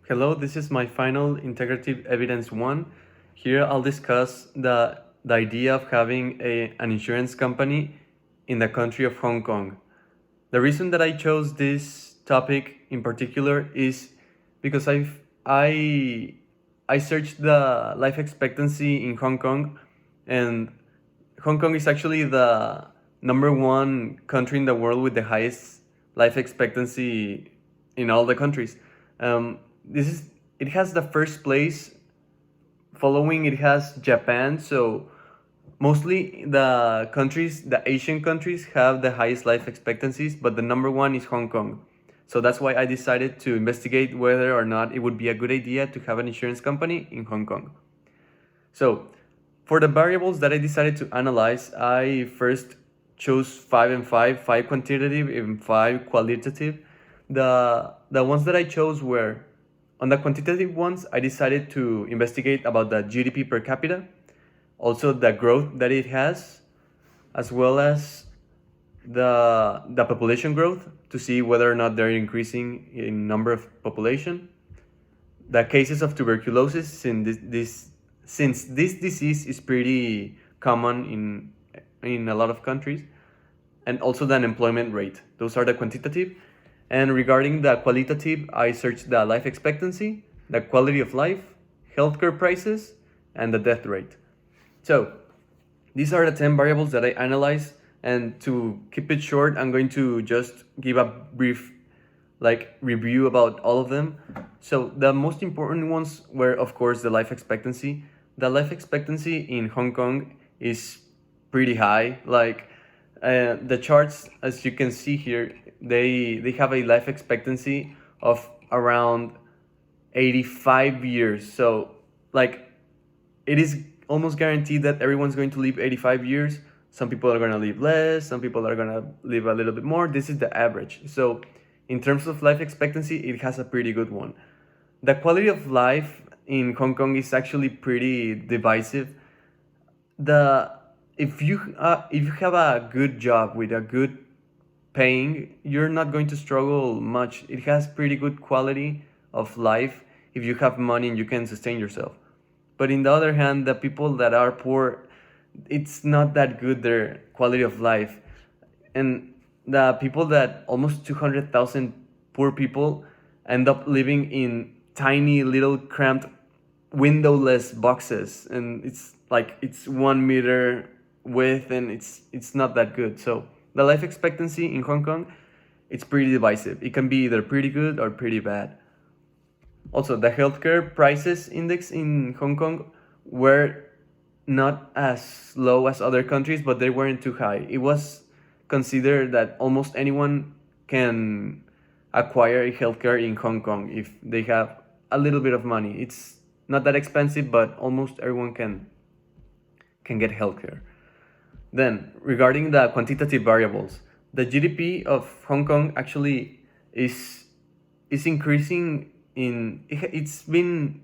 Hello, this is my final integrative evidence one. Here I'll discuss the idea of having an insurance company in the country of Hong Kong. The reason that I chose this topic in particular is because I I searched the life expectancy in Hong Kong, and Hong Kong is actually the number one country in the world with the highest life expectancy in all the countries. This is it has the first place. Following it has Japan. So mostly the Asian countries have the highest life expectancies, but the number one is Hong Kong. So that's why I decided to investigate whether or not it would be a good idea to have an insurance company in Hong Kong. So for the variables that I decided to analyze, I first chose five and five quantitative and five qualitative. The ones that I chose were, on the quantitative ones, I decided to investigate about the GDP per capita, also the growth that it has, as well as the population growth to see whether or not they're increasing in number of population. The cases of tuberculosis, since this disease is pretty common in a lot of countries, and also the unemployment rate. Those are the quantitative. And regarding the qualitative, I searched the life expectancy, the quality of life, healthcare prices, and the death rate. So these are the 10 variables that I analyzed. And to keep it short, I'm going to just give a brief review about all of them. So the most important ones were, of course, the life expectancy. The life expectancy in Hong Kong is pretty high. The charts, as you can see here, they have a life expectancy of around 85 years. So like it is almost guaranteed that everyone's going to live 85 years. Some people are going to live less, some people are going to live a little bit more. This is the average. So in terms of life expectancy, it has a pretty good one. The quality of life in Hong Kong is actually pretty divisive. The if you have a good job with a good paying, you're not going to struggle much. It has pretty good quality of life if you have money and you can sustain yourself. But in the other hand, the people that are poor, it's not that good their quality of life. And the people that almost 200,000 poor people end up living in tiny little cramped windowless boxes, and it's 1 meter width, and it's not that good. So the life expectancy in Hong Kong, it's pretty divisive. It can be either pretty good or pretty bad. Also, the healthcare prices index in Hong Kong were not as low as other countries, but they weren't too high. It was considered that almost anyone can acquire healthcare in Hong Kong if they have a little bit of money. It's not that expensive, but almost everyone can get healthcare. Then, regarding the quantitative variables, the GDP of Hong Kong actually is increasing it's been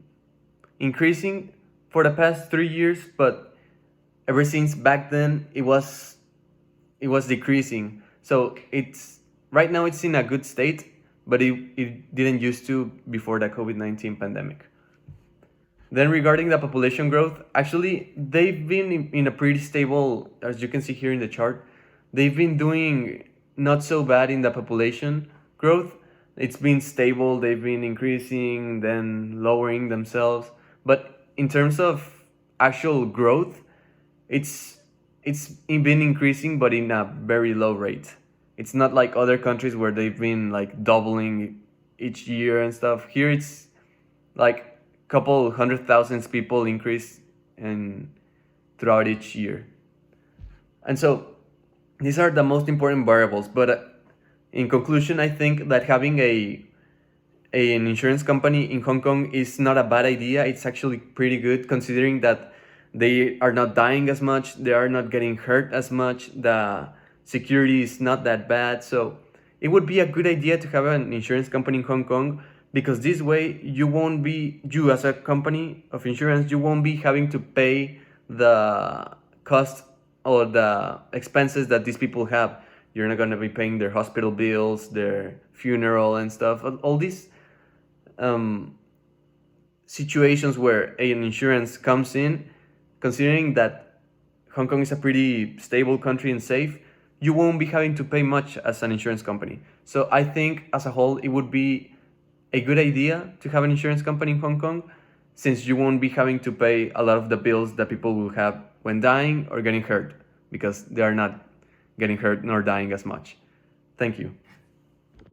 increasing for the past 3 years, but ever since back then it was decreasing. So it's right now it's in a good state, but it didn't used to before the COVID-19 pandemic. Then regarding the population growth, actually they've been in a pretty stable, as you can see here in the chart. They've been doing not so bad in the population growth. It's been stable, they've been increasing, then lowering themselves. But in terms of actual growth, it's been increasing, but in a very low rate. It's not like other countries where they've been like doubling each year and stuff. Here it's like couple 100,000 people increase and throughout each year. And so these are the most important variables. But in conclusion, I think that having an insurance company in Hong Kong is not a bad idea. It's actually pretty good considering that they are not dying as much, they are not getting hurt as much, the security is not that bad. So it would be a good idea to have an insurance company in Hong Kong, because this way you as a company of insurance, you won't be having to pay the cost or the expenses that these people have. You're not going to be paying their hospital bills, their funeral and stuff, all these situations where an insurance comes in, considering that Hong Kong is a pretty stable country and safe, you won't be having to pay much as an insurance company. So I think as a whole, it would be a good idea to have an insurance company in Hong Kong, since you won't be having to pay a lot of the bills that people will have when dying or getting hurt, because they are not getting hurt nor dying as much. Thank you.